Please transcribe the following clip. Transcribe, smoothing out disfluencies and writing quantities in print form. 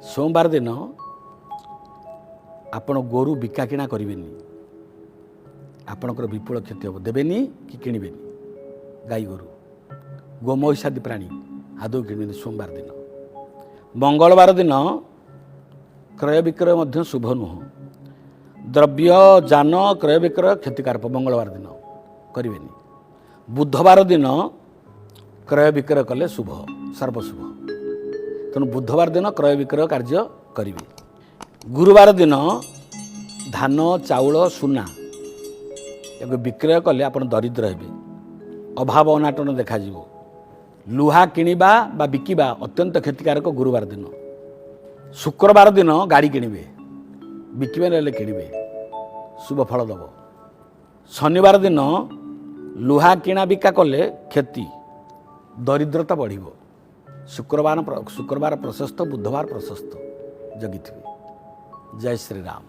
सोमवार दिन आपण गोरु बिका किणा करेंगे आपणकर विपुल क्षति हम देवेनि कि किणवे गाई गोरु गोमहिषादि प्राणी आदौ किणवे सोमवार दिन। मंगलवार दिन क्रय विक्रय मध्य शुभ नुह द्रव्य जान क्रय विक्रय क्षतिकारक मंगलवार दिन करेंगे। बुधवार दिन क्रय विक्रय कले शुभ सर्वशुभ तेणु बुधवार दिन क्रय विक्रय कार्य करेंगे। गुरुवार दिन धान चाउल सुना एक विक्रय कले आप दरिद्र हे अभाव अनाटन देखा लुहा किणवा बा बिकिबा अत्यंत क्षतिकारक गुरुवार दिन। शुक्रवार दिन गाड़ी किणवे बिकिबे ना किणवे शुभ फल दब। शनिवार दिन लुहा किणा बिका कले क्षति दरिद्रता बढ़। शुक्रवार प्रशस्त बुधवार प्रशस्त जगी। जय श्री राम।